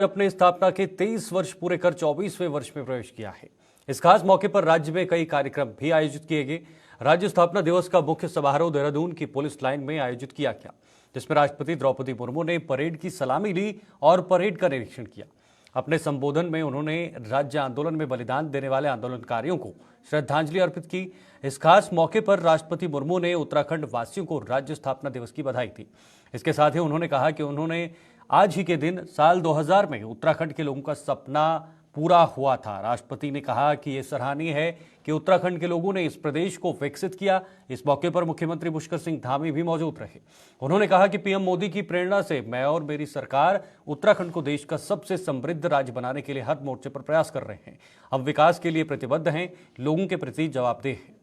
अपने स्थापना के 23 वर्ष पूरे कर 24वें वर्ष में प्रवेश किया है। इस खास मौके पर राज्य में कई कार्यक्रम भी आयोजित किए गए। राज्य स्थापना दिवस का मुख्य समारोह देहरादून की पुलिस लाइन में आयोजित किया गया, जिसमें राष्ट्रपति द्रौपदी मुर्मू ने परेड की सलामी ली और परेड का निरीक्षण किया। अपने संबोधन में उन्होंने राज्य आंदोलन में बलिदान देने वाले आंदोलनकारियों को श्रद्धांजलि अर्पित की। इस खास मौके पर राष्ट्रपति मुर्मू ने उत्तराखंड वासियों को राज्य स्थापना दिवस की बधाई दी। इसके साथ ही उन्होंने कहा कि उन्होंने आज ही के दिन साल 2000 में उत्तराखंड के लोगों का सपना पूरा हुआ था। राष्ट्रपति ने कहा कि यह सराहनीय है कि उत्तराखंड के लोगों ने इस प्रदेश को विकसित किया। इस मौके पर मुख्यमंत्री पुष्कर सिंह धामी भी मौजूद रहे। उन्होंने कहा कि पीएम मोदी की प्रेरणा से मैं और मेरी सरकार उत्तराखंड को देश का सबसे समृद्ध राज्य बनाने के लिए हर मोर्चे पर प्रयास कर रहे हैं। हम विकास के लिए प्रतिबद्ध हैं, लोगों के प्रति जवाबदेह हैं।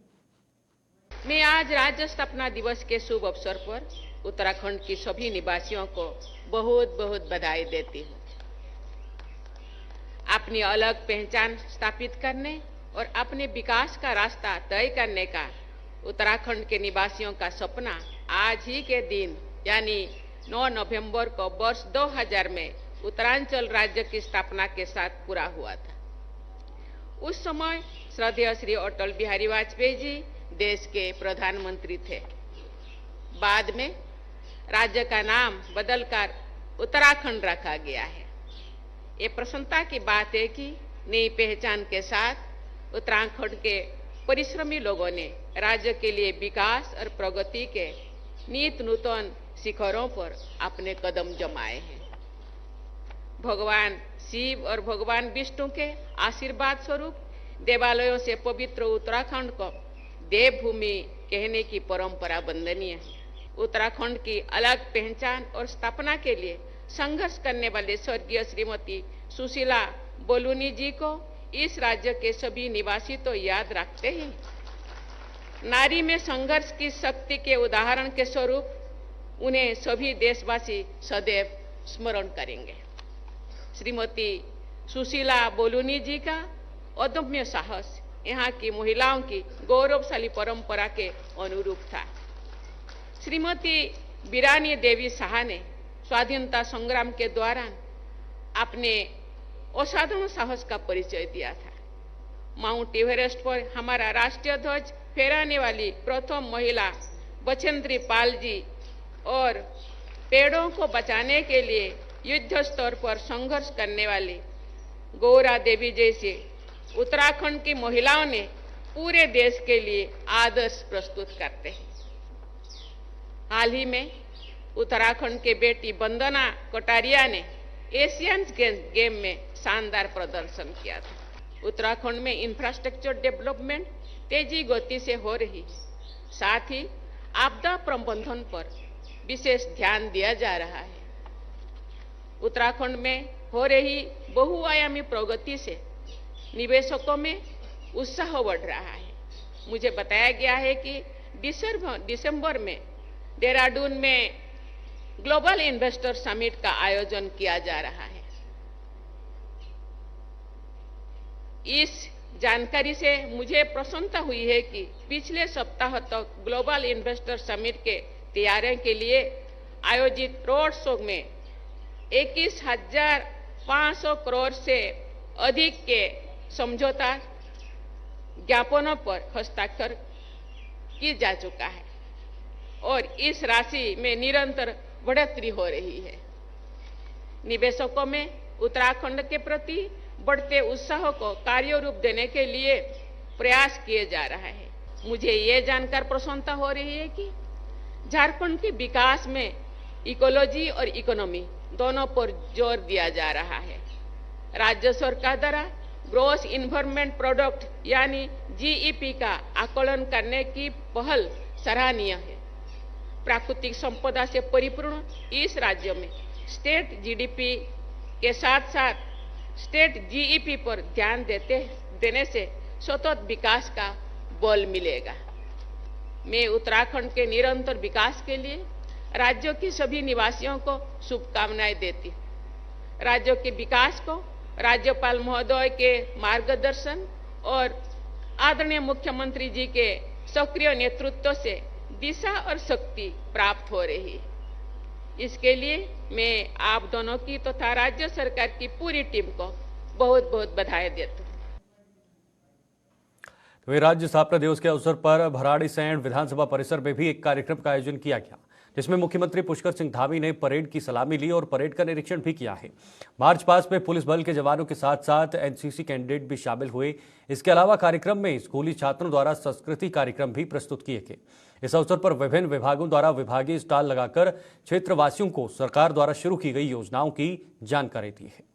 मैं आज राज्य स्थापना दिवस के शुभ अवसर पर उत्तराखंड की सभी निवासियों को बहुत बहुत बधाई देती हूँ। अपनी अलग पहचान स्थापित करने और अपने विकास का रास्ता तय करने का उत्तराखंड के निवासियों का सपना आज ही के दिन यानी 9 नवंबर को वर्ष 2000 में उत्तरांचल राज्य की स्थापना के साथ पूरा हुआ था। उस समय श्रद्धेय श्री अटल बिहारी वाजपेयी जी देश के प्रधानमंत्री थे। बाद में राज्य का नाम बदलकर उत्तराखंड रखा गया है। ये प्रसन्नता की बात है कि नई पहचान के साथ उत्तराखंड के परिश्रमी लोगों ने राज्य के लिए विकास और प्रगति के नित नूतन शिखरों पर अपने कदम जमाए हैं। भगवान शिव और भगवान विष्णु के आशीर्वाद स्वरूप देवालयों से पवित्र उत्तराखंड को देवभूमि कहने की परंपरा वंदनीय है। उत्तराखंड की अलग पहचान और स्थापना के लिए संघर्ष करने वाले स्वर्गीय श्रीमती सुशीला बोलूनी जी को इस राज्य के सभी निवासी तो याद रखते हैं। नारी में संघर्ष की शक्ति के उदाहरण के स्वरूप उन्हें सभी देशवासी सदैव स्मरण करेंगे। श्रीमती सुशीला बोलूनी जी का अदम्य साहस यहाँ की महिलाओं की गौरवशाली परंपरा के अनुरूप था। श्रीमती बीरानी देवी शाह ने स्वाधीनता संग्राम के दौरान अपने असाधारण साहस का परिचय दिया था। माउंट एवरेस्ट पर हमारा राष्ट्रीय ध्वज फहराने वाली प्रथम महिला बचेंद्री पाल जी और पेड़ों को बचाने के लिए युद्ध स्तर पर संघर्ष करने वाली गौरा देवी जैसे उत्तराखंड की महिलाओं ने पूरे देश के लिए आदर्श प्रस्तुत करते हैं। हाल ही में उत्तराखंड के बेटी वंदना कटारिया ने एशियन गेम में शानदार प्रदर्शन किया था। उत्तराखंड में इंफ्रास्ट्रक्चर डेवलपमेंट तेजी गति से हो रही है। साथ ही आपदा प्रबंधन पर विशेष ध्यान दिया जा रहा है। उत्तराखंड में हो रही बहुआयामी प्रगति से निवेशकों में उत्साह बढ़ रहा है। मुझे बताया गया है कि दिसंबर में देहरादून में ग्लोबल इन्वेस्टर समिट का आयोजन किया जा रहा है। इस जानकारी से मुझे प्रसन्नता हुई है कि पिछले सप्ताह तक ग्लोबल इन्वेस्टर समिट के तैयारियों के लिए आयोजित रोड शो में 21,500 करोड़ से अधिक के समझौता ज्ञापनों पर हस्ताक्षर की जा चुका है और इस राशि में निरंतर बढ़ोतरी हो रही है। निवेशकों में उत्तराखंड के प्रति बढ़ते उत्साह को कार्य रूप देने के लिए प्रयास किए जा रहा है। मुझे ये जानकर प्रसन्नता हो रही है कि झारखंड के विकास में इकोलॉजी और इकोनॉमी दोनों पर जोर दिया जा रहा है। राज्य सरकार द्वारा ग्रॉस इन्वायरमेंट प्रोडक्ट यानी जीईपी का आकलन करने की पहल सराहनीय है। प्राकृतिक संपदा से परिपूर्ण इस राज्य में स्टेट जीडीपी के साथ साथ स्टेट जीईपी पर ध्यान देने से सतत विकास का बल मिलेगा। मैं उत्तराखंड के निरंतर विकास के लिए राज्यों की सभी निवासियों को शुभकामनाएं देती हूँ। राज्यों के विकास को राज्यपाल महोदय के मार्गदर्शन और आदरणीय मुख्यमंत्री जी के सक्रिय नेतृत्व से दिशा और शक्ति प्राप्त हो रही है। इसके लिए मैं आप दोनों की तथा राज्य सरकार की पूरी टीम को बहुत बहुत बधाई देता हूँ। वहीं राज्य स्थापना दिवस के अवसर पर भराड़ीसैंण विधानसभा परिसर में भी एक कार्यक्रम का आयोजन किया गया, जिसमें मुख्यमंत्री पुष्कर सिंह धामी ने परेड की सलामी ली और परेड का निरीक्षण भी किया है। मार्च पास्ट में पुलिस बल के जवानों के साथ साथ एनसीसी कैंडिडेट भी शामिल हुए। इसके अलावा कार्यक्रम में स्कूली छात्रों द्वारा संस्कृति कार्यक्रम भी प्रस्तुत किए गए। इस अवसर पर विभिन्न विभागों द्वारा विभागीय स्टॉल लगाकर क्षेत्रवासियों को सरकार द्वारा शुरू की गई योजनाओं की जानकारी दी है।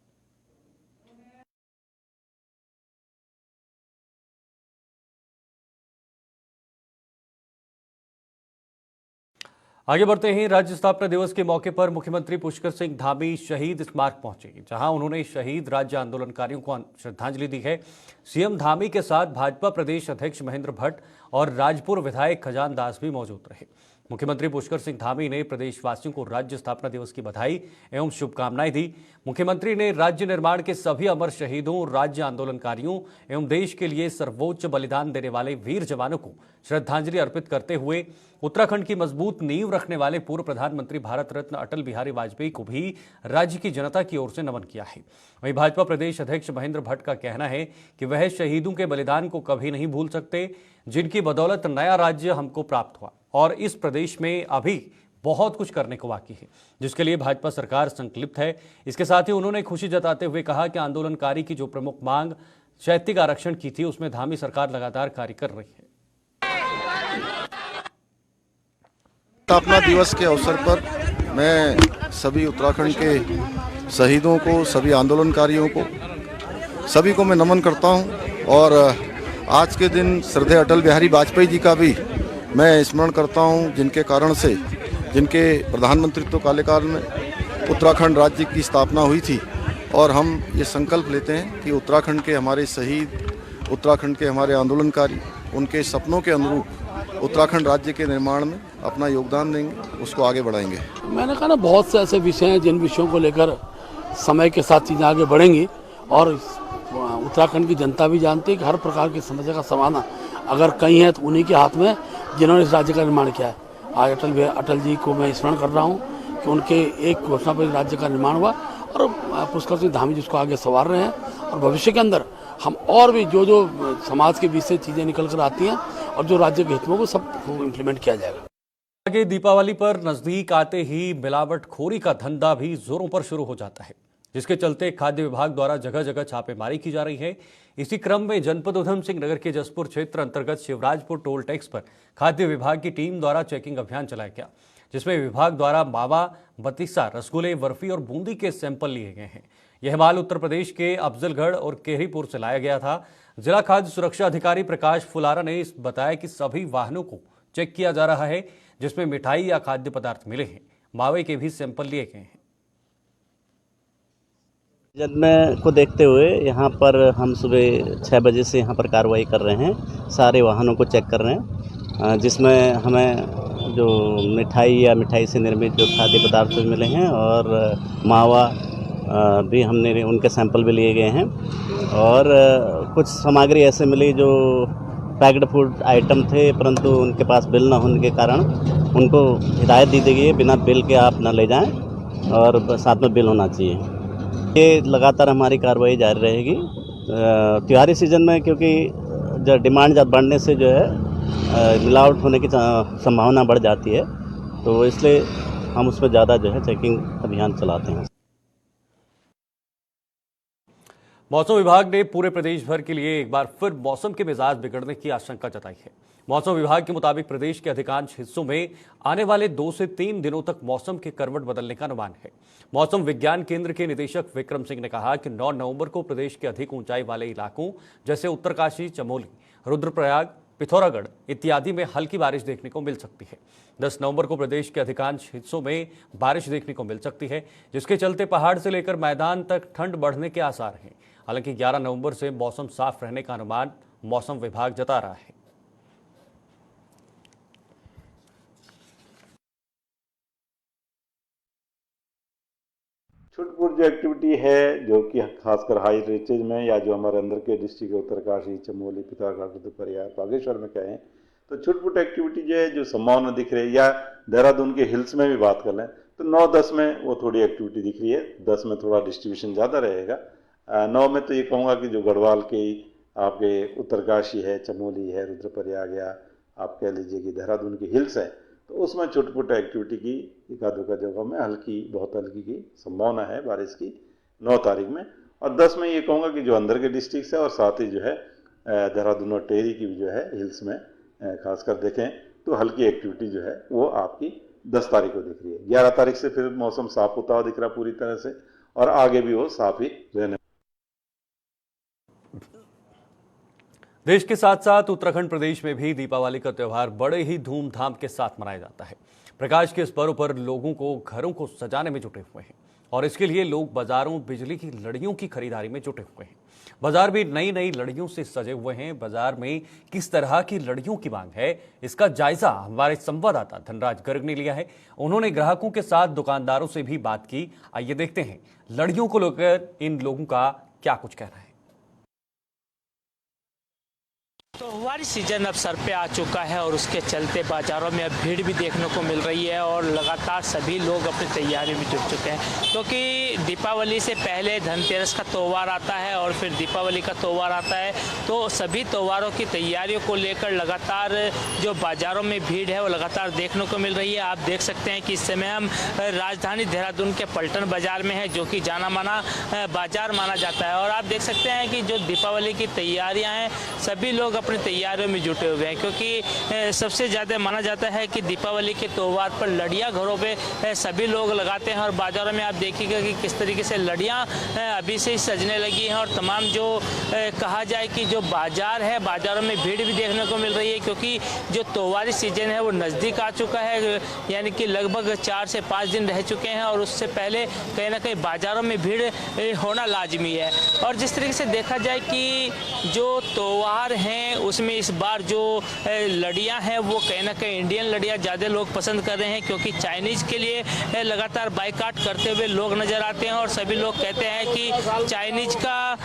आगे बढ़ते हैं। राज्य स्थापना दिवस के मौके पर मुख्यमंत्री पुष्कर सिंह धामी शहीद स्मारक पहुंचे, जहां उन्होंने शहीद राज्य आंदोलनकारियों को श्रद्धांजलि दी है। सीएम धामी के साथ भाजपा प्रदेश अध्यक्ष महेंद्र भट्ट और राजपुर विधायक खजान दास भी मौजूद रहे। मुख्यमंत्री पुष्कर सिंह धामी ने प्रदेशवासियों को राज्य स्थापना दिवस की बधाई एवं शुभकामनाएं दी। मुख्यमंत्री ने राज्य निर्माण के सभी अमर शहीदों, राज्य आंदोलनकारियों एवं देश के लिए सर्वोच्च बलिदान देने वाले वीर जवानों को श्रद्धांजलि अर्पित करते हुए उत्तराखंड की मजबूत नींव रखने वाले पूर्व प्रधानमंत्री भारत रत्न अटल बिहारी वाजपेयी को भी राज्य की जनता की ओर से नमन किया है। वहीं भाजपा प्रदेश अध्यक्ष महेंद्र भट्ट का कहना है कि वह शहीदों के बलिदान को कभी नहीं भूल सकते, जिनकी बदौलत नया राज्य हमको प्राप्त हुआ और इस प्रदेश में अभी बहुत कुछ करने को बाकी है, जिसके लिए भाजपा सरकार संकल्पित है। इसके साथ ही उन्होंने खुशी जताते हुए कहा कि आंदोलनकारी की जो प्रमुख मांग शैक्षिक आरक्षण की थी, उसमें धामी सरकार लगातार कार्य कर रही है। स्थापना दिवस के अवसर पर मैं सभी उत्तराखंड के शहीदों को, सभी आंदोलनकारियों को, सभी को मैं नमन करता हूं और आज के दिन श्रद्धेय अटल बिहारी वाजपेयी जी का भी मैं स्मरण करता हूं, जिनके कारण से, जिनके प्रधानमंत्रित्व कार्यकाल में उत्तराखंड राज्य की स्थापना हुई थी। और हम ये संकल्प लेते हैं कि उत्तराखंड के हमारे शहीद, उत्तराखंड के हमारे आंदोलनकारी उनके सपनों के अनुरूप उत्तराखंड राज्य के निर्माण में अपना योगदान देंगे, उसको आगे बढ़ाएंगे। मैंने कहा ना, बहुत से ऐसे विषय हैं जिन विषयों को लेकर समय के साथ चीज़ें आगे बढ़ेंगी और उत्तराखंड की जनता भी जानती है कि हर प्रकार की समस्या का समाधान अगर कहीं है तो उन्हीं के हाथ में, जिन्होंने इस राज्य का निर्माण किया है। आज अटल जी को मैं स्मरण कर रहा हूँ कि उनके एक घोषणा पर राज्य का निर्माण हुआ और पुष्कर सिंह धामी जी उसको आगे संवार रहे हैं और भविष्य के अंदर हम और भी जो समाज के बीच से चीज़ें निकल कर आती हैं और जो राज्य के हितों को सब इम्प्लीमेंट किया जाएगा। आगे दीपावली पर नजदीक आते ही मिलावटखोरी का धंधा भी जोरों पर शुरू हो जाता है, जिसके चलते खाद्य विभाग द्वारा जगह जगह छापेमारी की जा रही है। इसी क्रम में जनपद उधम सिंह नगर के जसपुर क्षेत्र अंतर्गत शिवराजपुर टोल टैक्स पर खाद्य विभाग की टीम द्वारा चेकिंग अभियान चलाया गया, जिसमें विभाग द्वारा मावा, बतीसा, रसगुल्ले, बर्फी और बूंदी के सैंपल लिए गए हैं। यह माल उत्तर प्रदेश के अफजलगढ़ और केहरीपुर से लाया गया था। जिला खाद्य सुरक्षा अधिकारी प्रकाश फुलारा ने बताया कि सभी वाहनों को चेक किया जा रहा है, जिसमें मिठाई या खाद्य पदार्थ मिले हैं। मावे के भी सैंपल लिए गए हैं। जन्म को देखते हुए यहाँ पर हम सुबह 6 बजे से यहाँ पर कार्रवाई कर रहे हैं, सारे वाहनों को चेक कर रहे हैं, जिसमें हमें जो मिठाई या मिठाई से निर्मित जो खाद्य पदार्थ मिले हैं और मावा भी हमने उनके सैंपल भी लिए गए हैं और कुछ सामग्री ऐसे मिली जो पैक्ड फूड आइटम थे, परंतु उनके पास बिल न होने के कारण उनको हिदायत दी गई है बिना बिल के आप न ले जाएं और साथ में बिल होना चाहिए। ये लगातार हमारी कार्रवाई जारी रहेगी। त्योहारी सीजन में क्योंकि जो डिमांड बढ़ने से जो है मिलावट होने की संभावना बढ़ जाती है, तो इसलिए हम उस पर ज़्यादा जो है चेकिंग अभियान चलाते हैं। मौसम विभाग ने पूरे प्रदेश भर के लिए एक बार फिर मौसम के मिजाज बिगड़ने की आशंका जताई है। मौसम विभाग के मुताबिक प्रदेश के अधिकांश हिस्सों में आने वाले 2 से 3 दिनों तक मौसम के करवट बदलने का अनुमान है। मौसम विज्ञान केंद्र के निदेशक विक्रम सिंह ने कहा कि 9 नवंबर को प्रदेश के अधिक ऊंचाई वाले इलाकों जैसे उत्तरकाशी, चमोली, रुद्रप्रयाग, पिथौरागढ़ इत्यादि में हल्की बारिश देखने को मिल सकती है। 10 नवंबर को प्रदेश के अधिकांश हिस्सों में बारिश देखने को मिल सकती है, जिसके चलते पहाड़ से लेकर मैदान तक ठंड बढ़ने के आसार हैं। हालांकि 11 नवंबर से मौसम साफ रहने का अनुमान मौसम विभाग जता रहा है। छुटपुट जो एक्टिविटी है, जो कि खासकर हाई रीचेज में या जो हमारे अंदर के डिस्ट्रिक्ट उत्तरकाशी, चमोली, पिथौरागढ़, रुद्रप्रयाग, बागेश्वर में कहें तो छुटपुट एक्टिविटी जो है, जो संभावना दिख रही है, या देहरादून के हिल्स में भी बात कर लें तो 9-10 में वो थोड़ी एक्टिविटी दिख रही है, 10 में थोड़ा डिस्ट्रीब्यूशन ज़्यादा रहेगा। 9 में तो ये कहूँगा कि जो गढ़वाल के आपके उत्तरकाशी है, चमोली है, रुद्रप्रयाग या आप कह लीजिए कि देहरादून की हिल्स है, तो उसमें छोटे मोटे एक्टिविटी की एक आध जगह में हल्की, बहुत हल्की की संभावना है बारिश की 9 तारीख में। और 10 में ये कहूँगा कि जो अंदर के डिस्ट्रिक्ट है और साथ ही जो है देहरादून और टेहरी की भी जो है हिल्स में खासकर देखें तो हल्की एक्टिविटी जो है वो आपकी 10 तारीख को दिख रही है। 11 तारीख से फिर मौसम साफ होता हुआ दिख रहा पूरी तरह से, और आगे भी वो साफ ही रहने। देश के साथ साथ उत्तराखंड प्रदेश में भी दीपावली का त्यौहार बड़े ही धूमधाम के साथ मनाया जाता है। प्रकाश के इस पर्व पर लोगों को घरों को सजाने में जुटे हुए हैं और इसके लिए लोग बाजारों बिजली की लड़ियों की खरीदारी में जुटे हुए हैं। बाजार भी नई नई लड़ियों से सजे हुए हैं। बाजार में किस तरह की लड़ियों की मांग है, इसका जायजा हमारे संवाददाता धनराज गर्ग ने लिया है। उन्होंने ग्राहकों के साथ दुकानदारों से भी बात की। आइए देखते हैं लड़ियों को लेकर इन लोगों का क्या कुछ कहना है। त्योहारी सीजन अब सर पे आ चुका है और उसके चलते बाज़ारों में अब भीड़ भी देखने को मिल रही है और लगातार सभी लोग अपनी तैयारी में जुट चुके हैं, क्योंकि दीपावली से पहले धनतेरस का त्यौहार आता है और फिर दीपावली का त्यौहार आता है। तो सभी त्योहारों की तैयारियों को लेकर लगातार जो बाज़ारों में भीड़ है वो लगातार देखने को मिल रही है। आप देख सकते हैं कि इस समय हम राजधानी देहरादून के पलटन बाज़ार में है, जो कि जाना माना बाज़ार माना जाता है। और आप देख सकते हैं कि जो दीपावली की तैयारियाँ हैं सभी लोग अपनी तैयारियों में जुटे हुए हैं, क्योंकि सबसे ज़्यादा माना जाता है कि दीपावली के त्यौहार पर लड़ियाँ घरों पे सभी लोग लगाते हैं। और बाज़ारों में आप देखिएगा कि किस तरीके से लड़ियाँ अभी से ही सजने लगी हैं और तमाम जो कहा जाए कि जो बाज़ार है, बाज़ारों में भीड़ भी देखने को मिल रही है, क्योंकि जो त्योहारी सीजन है वो नज़दीक आ चुका है, यानी कि लगभग 4 से 5 दिन रह चुके हैं और उससे पहले कहीं ना कहीं बाज़ारों में भीड़ होना लाजमी है। और जिस तरीके से देखा जाए कि जो त्यौहार हैं उसमें इस बार जो लड़ियां हैं वो कहीं ना कहीं इंडियन लड़ियां ज़्यादा लोग पसंद कर रहे हैं, क्योंकि चाइनीज़ के लिए लगातार बाइकाट करते हुए लोग नज़र आते हैं और सभी लोग कहते हैं कि चाइनीज़ का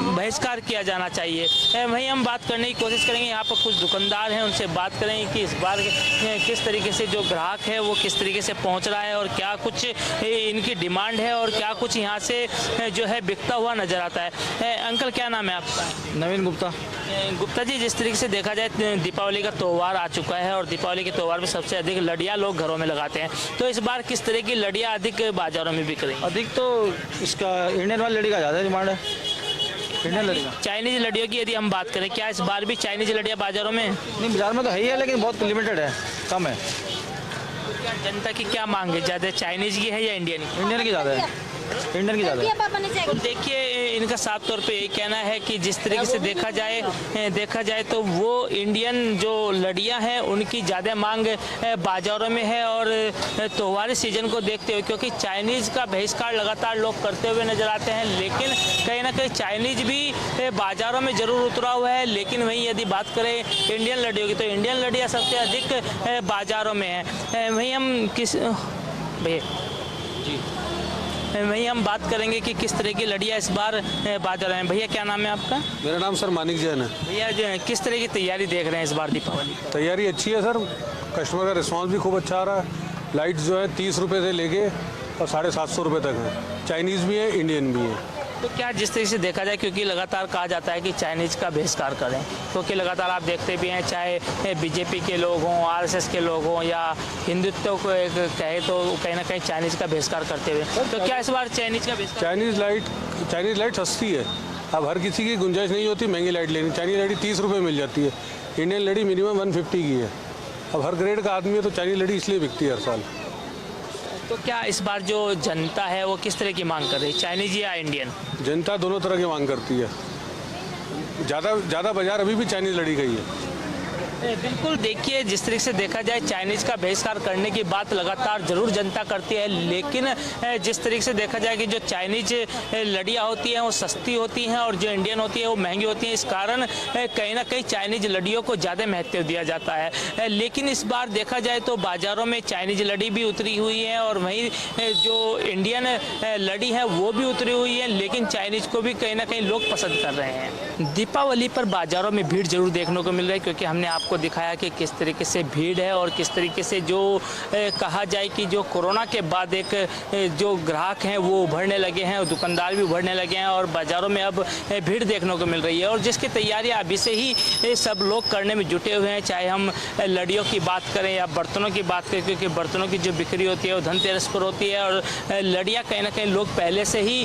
बहिष्कार किया जाना चाहिए। वहीं हम बात करने की कोशिश करेंगे, यहाँ पर कुछ दुकानदार हैं, उनसे बात करेंगे कि इस बार किस तरीके से जो ग्राहक है वो किस तरीके से पहुँच रहा है और क्या कुछ इनकी डिमांड है और क्या कुछ यहाँ से जो है बिकता हुआ नज़र आता है। अंकल क्या नाम है आपका? नवीन गुप्ता। गुप्ता जी, जिस तरीके से देखा जाए दीपावली का त्यौहार आ चुका है और दीपावली के त्यौहार में सबसे अधिक लड़ियाँ लोग घरों में लगाते हैं, तो इस बार किस तरह की लड़ियाँ अधिक बाज़ारों में बिक रही हैं? अधिक तो इसका इंडियन वाली लड़ी का ज़्यादा डिमांड है। इंडियन लड़ी का। चाइनीज़ लड़ियों की यदि हम बात करें, क्या इस बार भी चाइनीज़ लड़ियाँ बाज़ारों में? नहीं, बाजार में तो है ही है, लेकिन बहुत लिमिटेड है, कम है। तो क्या जनता की क्या मांग है, ज़्यादा चाइनीज़ की है या इंडियन की? इंडियन की ज़्यादा है, इंडियन की ज़्यादा है। तो देखिए, इनका साफ तौर पे ये कहना है कि जिस तरीके से देखा जाए तो वो इंडियन जो लड़ियां हैं उनकी ज़्यादा मांग बाज़ारों में है। और त्योहारी सीजन को देखते हुए, क्योंकि चाइनीज़ का बहिष्कार लगातार लोग करते हुए नज़र आते हैं, लेकिन कहीं ना कहीं चाइनीज़ भी बाज़ारों में ज़रूर उतरा हुआ है। लेकिन वहीं यदि बात करें इंडियन लड़ियों की, तो इंडियन लड़ियाँ सबसे अधिक बाज़ारों में हैं। वहीं हम वहीं हम बात करेंगे कि किस तरह की लड़ियाँ इस बार बाजार में। भैया क्या नाम है आपका? मेरा नाम सर मानिक जैन है। भैया जो है किस तरह की तैयारी देख रहे हैं इस बार दीपावली? तैयारी अच्छी है सर, कस्टमर का रिस्पांस भी खूब अच्छा आ रहा है। लाइट्स जो है 30 रुपये से लेके और 750 रुपये तक है। चाइनीज़ भी है, इंडियन भी है। तो क्या जिस तरीके से देखा जाए, क्योंकि लगातार कहा जाता है कि चाइनीज़ का बहिष्कार करें, क्योंकि लगातार आप देखते भी हैं, चाहे बीजेपी के लोग हों, आरएसएस के लोग हों या हिंदुत्व को कहे तो कहीं ना कहीं चाइनीज़ का बहिष्कार करते हुए, तो क्या इस बार चाइनीज़ का बहिष्कार? चाइनीज़ लाइट सस्ती है, अब हर किसी की गुंजाइश नहीं होती महंगी लाइट लेनी। चाइनीज़ लड़ी 30 रुपये मिल जाती है, इंडियन लड़ी मिनिमम 150 की है। अब हर ग्रेड का आदमी है तो चाइनीज़ लड़ी इसलिए बिकती है हर साल। तो क्या इस बार जो जनता है वो किस तरह की मांग कर रही है, चाइनीज़ या इंडियन? जनता दोनों तरह की मांग करती है। ज़्यादा बाजार अभी भी चाइनीज़ लड़ी का ही है। बिल्कुल, देखिए जिस तरीके से देखा जाए चाइनीज़ का बहिष्कार करने की बात लगातार ज़रूर जनता करती है, लेकिन जिस तरीके से देखा जाए कि जो चाइनीज़ लड़ियाँ होती हैं वो सस्ती होती हैं और जो इंडियन होती है वो महंगी होती हैं। इस कारण कहीं ना कहीं चाइनीज़ लड़ियों को ज़्यादा महत्व दिया जाता है। लेकिन इस बार देखा जाए तो बाज़ारों में चाइनीज़ लड़ी भी उतरी हुई है और वहीं जो इंडियन लड़ी है वो भी उतरी हुई है, लेकिन चाइनीज़ को भी कहीं ना कहीं लोग पसंद कर रहे हैं। दीपावली पर बाज़ारों में भीड़ जरूर देखने को मिल रही है, क्योंकि हमने आपको आपको दिखाया कि किस तरीके से भीड़ है और किस तरीके से जो कहा जाए कि जो कोरोना के बाद एक जो ग्राहक हैं वो उभरने लगे हैं और दुकानदार भी उभरने लगे हैं और बाज़ारों में अब भीड़ देखने को मिल रही है और जिसकी तैयारियां अभी से ही सब लोग करने में जुटे हुए हैं। चाहे हम लड़ियों की बात करें या बर्तनों की बात करें, क्योंकि बर्तनों की जो बिक्री होती है वो धनतेरस पर होती है और लड़ियाँ कहीं ना कहीं लोग पहले से ही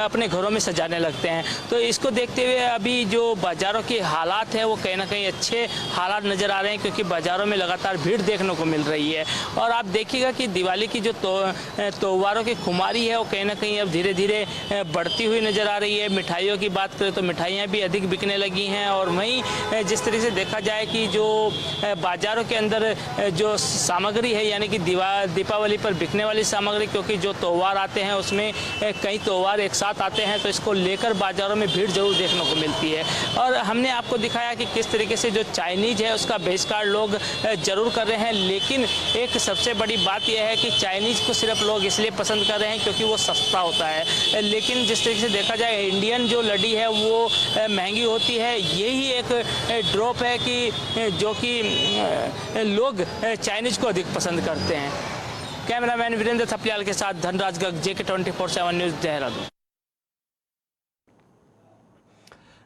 अपने घरों में सजाने लगते हैं। तो इसको देखते हुए अभी जो बाज़ारों के हालात हैं वो कहीं ना कहीं अच्छे हालात नज़र आ रहे हैं, क्योंकि बाज़ारों में लगातार भीड़ देखने को मिल रही है। और आप देखिएगा कि दिवाली की जो त्योहारों की खुमारी है वो कहीं ना कहीं अब धीरे धीरे बढ़ती हुई नज़र आ रही है। मिठाइयों की बात करें तो मिठाइयाँ भी अधिक बिकने लगी हैं और वहीं जिस तरीके से देखा जाए कि जो बाज़ारों के अंदर जो सामग्री है यानी कि दीपावली पर बिकने वाली सामग्री, क्योंकि जो त्यौहार आते हैं उसमें कई त्यौहार एक साथ आते हैं तो इसको लेकर बाज़ारों में भीड़ जरूर देखने को मिलती है। और हमने आपको दिखाया कि किस तरीके से जो चाइनीज़ है उसका बहिष्कार लोग जरूर कर रहे हैं, लेकिन एक सबसे बड़ी बात यह है कि चाइनीज़ को सिर्फ लोग इसलिए पसंद कर रहे हैं क्योंकि वो सस्ता होता है। लेकिन जिस तरीके से देखा जाए इंडियन जो लड़ी है वो महंगी होती है। यही एक ड्रॉप है कि जो कि लोग चाइनीज़ को अधिक पसंद करते हैं। कैमरामैन वीरेंद्र थपलियाल के साथ धनराज गर्ग, JK 24/7 न्यूज़, देहरादून।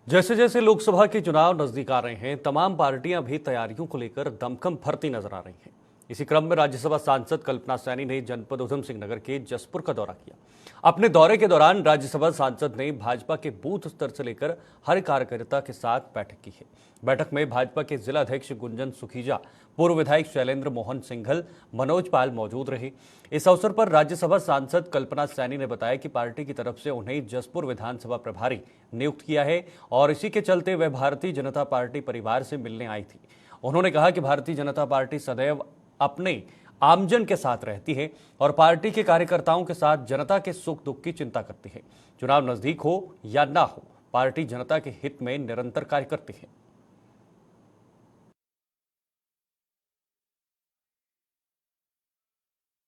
जैसे जैसे लोकसभा के चुनाव नजदीक आ रहे हैं, तमाम पार्टियां भी तैयारियों को लेकर दमखम भरती नजर आ रही हैं। इसी क्रम में राज्यसभा सांसद कल्पना सैनी ने जनपद उधम सिंह नगर के जसपुर का दौरा किया। अपने दौरे के दौरान राज्यसभा सांसद ने भाजपा के बूथ स्तर से लेकर हर कार्यकर्ता के साथ बैठक की है। बैठक में भाजपा के जिला अध्यक्ष गुंजन सुखीजा, पूर्व विधायक शैलेंद्र मोहन सिंघल, मनोज पाल मौजूद रहे। इस अवसर पर राज्यसभा सांसद कल्पना सैनी ने बताया कि पार्टी की तरफ से उन्हें जसपुर विधानसभा प्रभारी नियुक्त किया है और इसी के चलते वह भारतीय जनता पार्टी परिवार से मिलने आई थी। उन्होंने कहा कि भारतीय जनता पार्टी सदैव अपने आमजन के साथ रहती है और पार्टी के कार्यकर्ताओं के साथ जनता के सुख दुख की चिंता करती है। चुनाव नजदीक हो या ना हो, पार्टी जनता के हित में निरंतर कार्य करती है।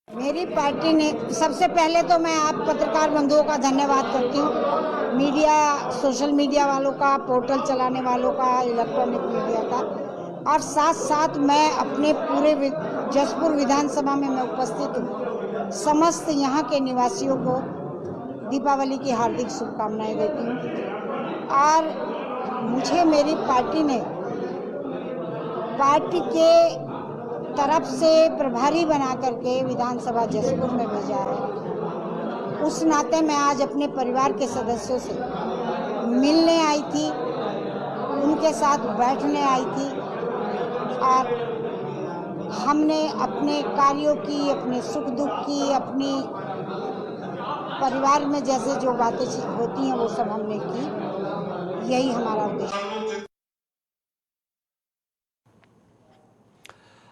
मेरी पार्टी ने, सबसे पहले तो मैं आप पत्रकार बंधुओं का धन्यवाद करती हूँ, मीडिया, सोशल मीडिया वालों का, पोर्टल चलाने वालों का, इलेक्ट्रॉनिक मीडिया का, और साथ साथ मैं अपने पूरे जसपुर विधानसभा में मैं उपस्थित हूँ। समस्त यहाँ के निवासियों को दीपावली की हार्दिक शुभकामनाएं देती हूँ। और मुझे मेरी पार्टी ने पार्टी के तरफ से प्रभारी बना करके विधानसभा जसपुर में भेजा है। उस नाते मैं आज अपने परिवार के सदस्यों से मिलने आई थी, उनके साथ बैठने आई थी और हमने अपने कार्यों की, अपने सुख दुख की, अपनी परिवार में जैसे जो बातें होती हैं वो सब हमने की। यही हमारा उद्देश्य है।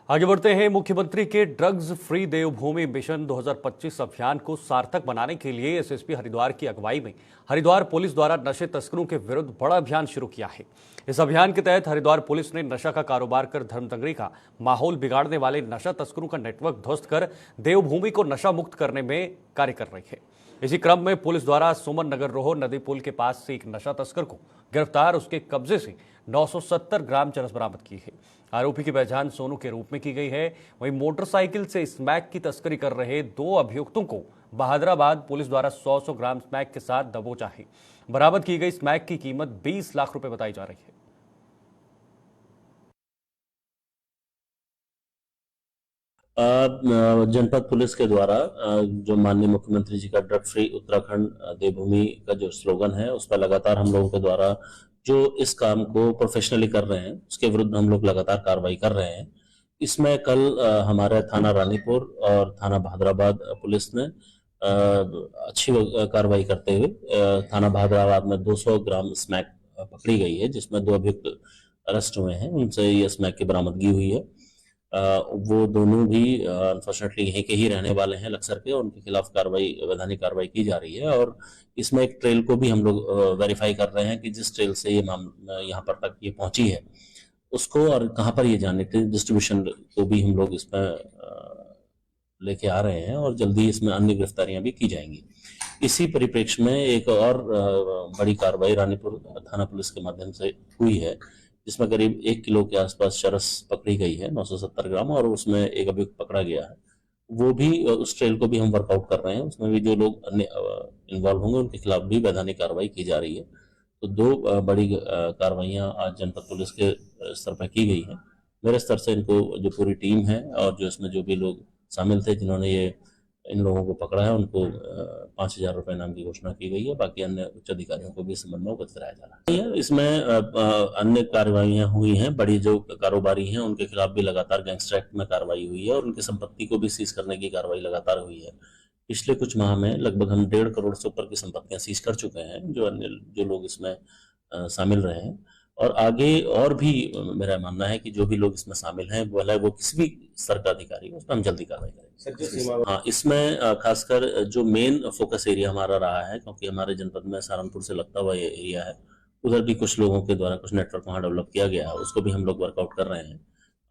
आगे बढ़ते हैं। मुख्यमंत्री के ड्रग्स फ्री देवभूमि मिशन 2025 अभियान को सार्थक बनाने के लिए एसएसपी हरिद्वार की अगुवाई में हरिद्वार पुलिस द्वारा नशे तस्करों के विरुद्ध बड़ा अभियान शुरू किया है। इस अभियान के तहत हरिद्वार पुलिस ने नशा का कारोबार कर धर्मदंगरी का माहौल बिगाड़ने वाले नशा तस्करों का नेटवर्क ध्वस्त कर देवभूमि को नशा मुक्त करने में कार्य कर रही है। इसी क्रम में पुलिस द्वारा सुमन नगर रोह नदी पुल के पास से एक नशा तस्कर को गिरफ्तार, उसके कब्जे से 970 ग्राम चरस बरामद की है। आरोपी की पहचान सोनू के रूप में की गई है। वहीं मोटरसाइकिल से स्मैक की तस्करी कर रहे 2 अभियुक्तों को बहादुराबाद पुलिस द्वारा 100 ग्राम स्मैक के साथ दबोचा है। बरामद की गई स्मैक की कीमत 20 लाख रुपए बताई जा रही है। जनपद पुलिस के द्वारा जो माननीय मुख्यमंत्री जी का ड्रग फ्री उत्तराखंड देवभूमि का जो स्लोगन है, उस पर लगातार हम लोगों के द्वारा जो इस काम को प्रोफेशनली कर रहे हैं उसके विरुद्ध हम लोग लगातार कार्रवाई कर रहे हैं। इसमें कल हमारे थाना रानीपुर और थाना बहादुराबाद पुलिस ने अच्छी कार्रवाई करते हुए थाना बहादुराबाद में 200 ग्राम स्मैक पकड़ी गई है, जिसमें 2 अभियुक्त अरेस्ट हुए हैं। उनसे ये स्मैक की बरामदगी हुई है। वो दोनों भी अनफॉर्चुनेटली यहीं के ही रहने वाले हैं, लक्सर के। उनके खिलाफ वैधानिक कार्रवाई की जा रही है और इसमें एक ट्रेल को भी हम लोग वेरीफाई कर रहे हैं कि जिस ट्रेल से ये मामला यहाँ पर तक ये पहुंची है उसको और कहाँ पर ये जाने के डिस्ट्रीब्यूशन को भी हम लोग इसमें लेके आ रहे हैं और जल्दी इसमें अन्य गिरफ्तारियां भी की जाएंगी। इसी परिप्रेक्ष्य में एक और बड़ी कार्रवाई रानीपुर थाना पुलिस के माध्यम से हुई है, जिसमें करीब 1 किलो के आसपास चरस पकड़ी गई है, 970 ग्राम, और उसमें एक अभियुक्त पकड़ा गया है। वो भी, उस ट्रेल को भी हम वर्कआउट कर रहे हैं। उसमें भी जो लोग अन्य इन्वॉल्व होंगे उनके खिलाफ भी वैधानिक कार्रवाई की जा रही है। तो 2 बड़ी कार्रवाइयाँ आज जनपद पुलिस के स्तर पर की गई हैं। मेरे स्तर से इनको, जो पूरी टीम है और जो इसमें जो भी लोग शामिल थे जिन्होंने इन लोगों को पकड़ा है, उनको 5,000 रुपये इनाम की घोषणा की गई है। बाकी अन्य उच्च अधिकारियों को भी इस संबंध में अवगत कराया जा रहा है। इसमें अन्य कार्रवाइयाँ हुई हैं। बड़ी जो कारोबारी हैं उनके खिलाफ भी लगातार गैंगस्टर एक्ट में कार्रवाई हुई है और उनकी संपत्ति को भी सीज करने की कार्रवाई लगातार हुई है। पिछले कुछ माह में लगभग हम 1.5 करोड़ से ऊपर की संपत्तियां सीज कर चुके हैं, जो लोग इसमें शामिल रहे हैं। और आगे और भी मेरा मानना है कि जो भी लोग इसमें शामिल हैं, वो किसी भी स्तर का अधिकारी, उस पर हम जल्दी कार्रवाई करेंगे। हाँ, इसमें खासकर जो मेन फोकस एरिया हमारा रहा है, क्योंकि हमारे जनपद में सहारनपुर से लगता हुआ ये एरिया है, उधर भी कुछ लोगों के द्वारा कुछ नेटवर्क वहाँ डेवलप किया गया है, उसको भी हम लोग वर्कआउट कर रहे हैं।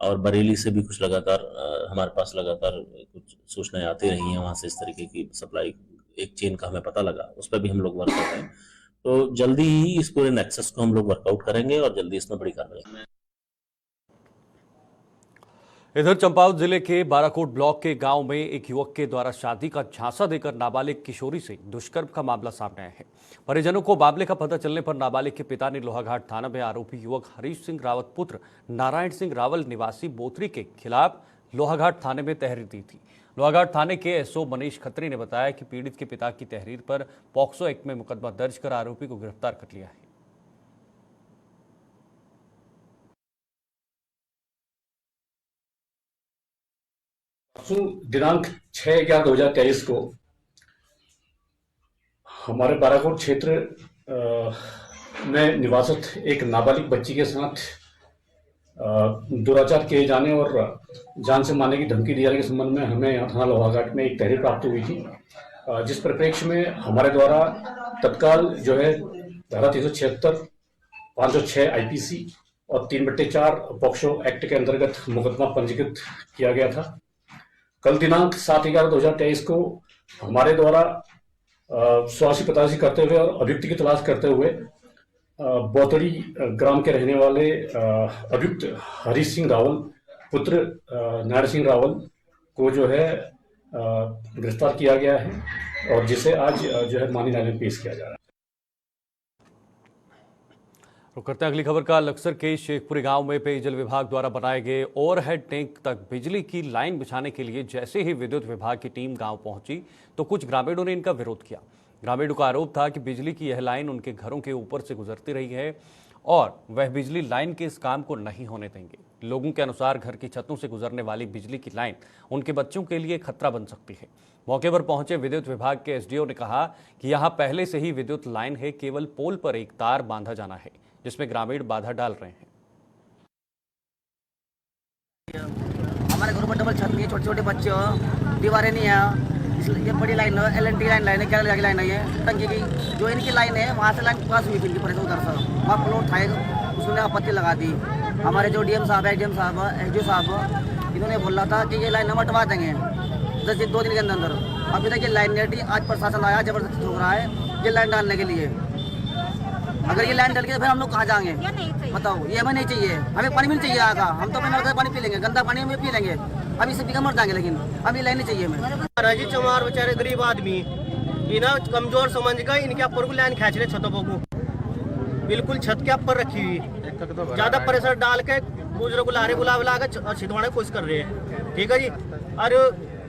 और बरेली से भी कुछ लगातार हमारे पास लगातार कुछ सूचनाएं आती रही हैं, वहाँ से इस तरीके की सप्लाई एक चेन का हमें पता लगा, उस पर भी हम लोग वर्क कर रहे हैं। तो जल्दी ही इस पूरे नेक्सस को हम लोग वर्कआउट करेंगे और जल्दी इसमें बड़ी कार्रवाई। इधर चंपावत जिले के बाराकोट ब्लॉक के गांव में एक युवक के द्वारा शादी का झांसा देकर नाबालिग किशोरी से दुष्कर्म का मामला सामने आया है। परिजनों को मामले का पता चलने पर नाबालिग के पिता ने लोहाघाट थाना में आरोपी युवक हरीश सिंह रावत पुत्र नारायण सिंह रावल निवासी बोथरी के खिलाफ लोहाघाट थाने में तहरीर दी थी। लोहाघाट थाने के एसओ मनीष खत्री ने बताया कि पीड़ित के पिता की तहरीर पर पॉक्सो एक्ट में मुकदमा दर्ज कर आरोपी को गिरफ्तार कर लिया है। दिनांक 6/11/2023 को हमारे बाराकोट क्षेत्र में निवासित एक नाबालिग बच्ची के साथ दुराचार किए जाने और जान से मारने की धमकी दिए जाने के संबंध में हमें यहाँ थाना लोहाघाट में एक तहरीर प्राप्त हुई थी, जिस परिप्रेक्ष्य में हमारे द्वारा तत्काल जो है धारा 376, 506 IPC और 3/4 पॉक्सो एक्ट के अंतर्गत मुकदमा पंजीकृत किया गया था। कल दिनांक 7/11/2023 को हमारे द्वारा स्वास्थ्य पतासी करते हुए और अभियुक्त की तलाश करते हुए बोतड़ी ग्राम के रहने वाले अभियुक्त हरीश सिंह रावल पुत्र नारायण सिंह रावल को जो है गिरफ्तार किया गया है और जिसे आज जो है मानी न्यायालय में पेश किया जा रहा है। तो करते हैं अगली खबर का। लक्सर के शेखपुरी गांव में पेयजल विभाग द्वारा बनाए गए ओवरहेड टैंक तक बिजली की लाइन बिछाने के लिए जैसे ही विद्युत विभाग की टीम गांव पहुंची तो कुछ ग्रामीणों ने इनका विरोध किया। ग्रामीणों का आरोप था कि बिजली की यह लाइन उनके घरों के ऊपर से गुजरती रही है और वह बिजली लाइन के इस काम को नहीं होने देंगे। लोगों के अनुसार घर की छतों से गुजरने वाली बिजली की लाइन उनके बच्चों के लिए खतरा बन सकती है। मौके पर पहुंचे विद्युत विभाग के एसडीओ ने कहा कि यहां पहले से ही विद्युत लाइन है, केवल पोल पर एक तार बांधा जाना है, जिसमें ग्रामीण बाधा डाल रहे हैं। हमारे घर पर डबल छत नहीं है, छोटे छोटे बच्चे हो, दीवारें नहीं है, इसलिए ये बड़ी लाइन है, LNT लाइन है, क्या लाइन है, ये टंकी की जो इनकी लाइन है वहाँ से लाइन पास हुई थी इनकी परेशान उधर से वहाँ प्लॉट था, उसने आपत्ति लगा दी। हमारे जो DM साहब है, ADM साहब, SDO साहब, इन्होंने बोला था कि ये लाइन हम हटवा देंगे 2 दिन के अंदर। अभी तक ये लाइन नहीं हटी। आज प्रशासन आया, जबरदस्ती ठोक रहा है ये लाइन डालने के लिए। अगर ये लाइन डल गई तो फिर हम लोग कहाँ जाएंगे बताओ। ये हमें नहीं चाहिए, हमें पानी भी नहीं चाहिए आगा। हम तो अपने पानी पी लेंगे, गंदा पानी में पी लेंगे, अभी से पीकर मर जाएंगे, लेकिन अभी लाइन नहीं चाहिए हमें। राजी चमार बेचारे गरीब आदमी इना कमजोर समझ गए, इनके ऊपर को लाइन खींच रहे छतों को, बिल्कुल छत के ऊपर रखी हुई, ज्यादा प्रेशर डाल के बुजुर्ग को लारे बुला के छिदवाने की कोशिश कर रहे हैं। ठीक है जी, और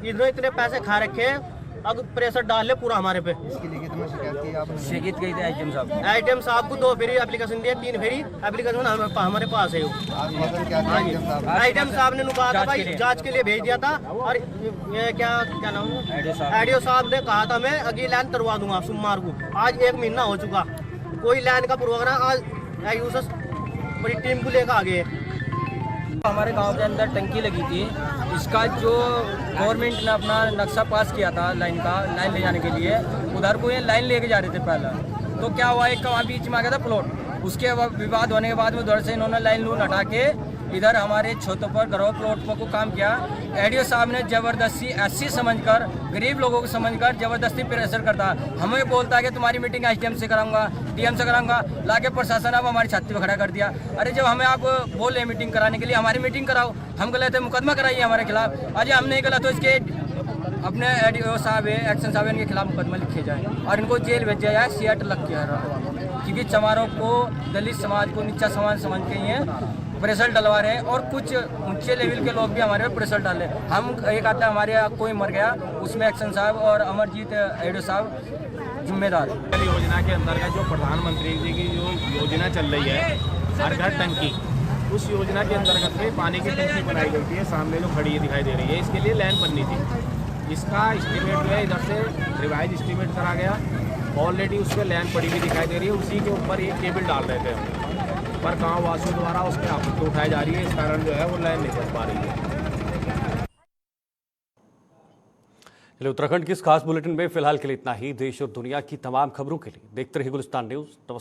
इन्होंने इतने पैसे खा रखे हैं, अब प्रेशर डाल ले पूरा हमारे पे। शिकायत गई थी आईटीएम साहब को 2 फेरी एप्लीकेशन दिए, 3 फेरी एप्लीकेशन हमारे पास है। आईटीएम साहब ने कहा था भाई जांच के लिए भेज दिया था, और ये क्या नाम है, एडीओ साहब ने कहा था मैं अगली लाइन करवा दूंगा सोमवार को। आज 1 महीना हो चुका, कोई लाइन का प्रोग्राम आज बड़ी टीम को लेकर आ गए। हमारे गांव के अंदर टंकी लगी थी, इसका जो गवर्नमेंट ने अपना नक्शा पास किया था लाइन ले जाने के लिए, उधर को ये लाइन लेके जा रहे थे पहले। तो क्या हुआ, एक वहाँ बीच में आ गया था प्लॉट, उसके विवाद होने के बाद में उधर से इन्होंने लाइन हटा के इधर हमारे छतों पर घरों प्लॉटों को काम किया। एडीओ साहब ने जबरदस्ती एससी समझकर, गरीब लोगों को समझकर जबरदस्ती प्रेशर करता। हमें बोलता है कि तुम्हारी मीटिंग एसडीएम से कराऊंगा, डीएम से कराऊंगा, लाके प्रशासन अब हमारी छाती पर खड़ा कर दिया। अरे जब हमें आप बोले मीटिंग कराने के लिए, हमारी मीटिंग कराओ। हम गलत है, मुकदमा कराइए हमारे खिलाफ। आज हम नहीं गलत तो इसके अपने एडीओ साहब है, एक्शन साहब है, इनके खिलाफ मुकदमा लिखे जाए और इनको जेल भेजा जाए, सीएट लग गया। क्योंकि चमारों को, दलित समाज को नीचा समाज समझ के ही प्रेशर डलवा रहे हैं और कुछ ऊंचे लेवल के लोग भी हमारे पे प्रेशर डाल रहे हैं। हम एक आता है हमारे यहाँ कोई मर गया, उसमें एक्शन साहब और अमरजीत एडीओ साहब जिम्मेदार। योजना के अंतर्गत जो प्रधानमंत्री जी की जो योजना चल रही है हर घर टंकी, उस योजना के अंतर्गत में पानी की टंकी बनाई गई थी, सामने जो खड़ी दिखाई दे रही है। इसके लिए लाइन बननी थी। इसका एस्टीमेट जो है इधर से रिवाइज एस्टीमेट करा गया। ऑलरेडी उस पर लाइन पड़ी हुई दिखाई दे रही है। उसी के ऊपर एक केबल डाल रहे थे हम, पर गाँव वासियों द्वारा उस पर आपत्ति उठाई जा रही है। इस कारण जो है वो लाइन नहीं बन पा रही है। चलिए, उत्तराखंड की इस खास बुलेटिन में फिलहाल के लिए इतना ही। देश और दुनिया की तमाम खबरों के लिए देखते रहिए गुलिस्तान न्यूज़। नमस्कार।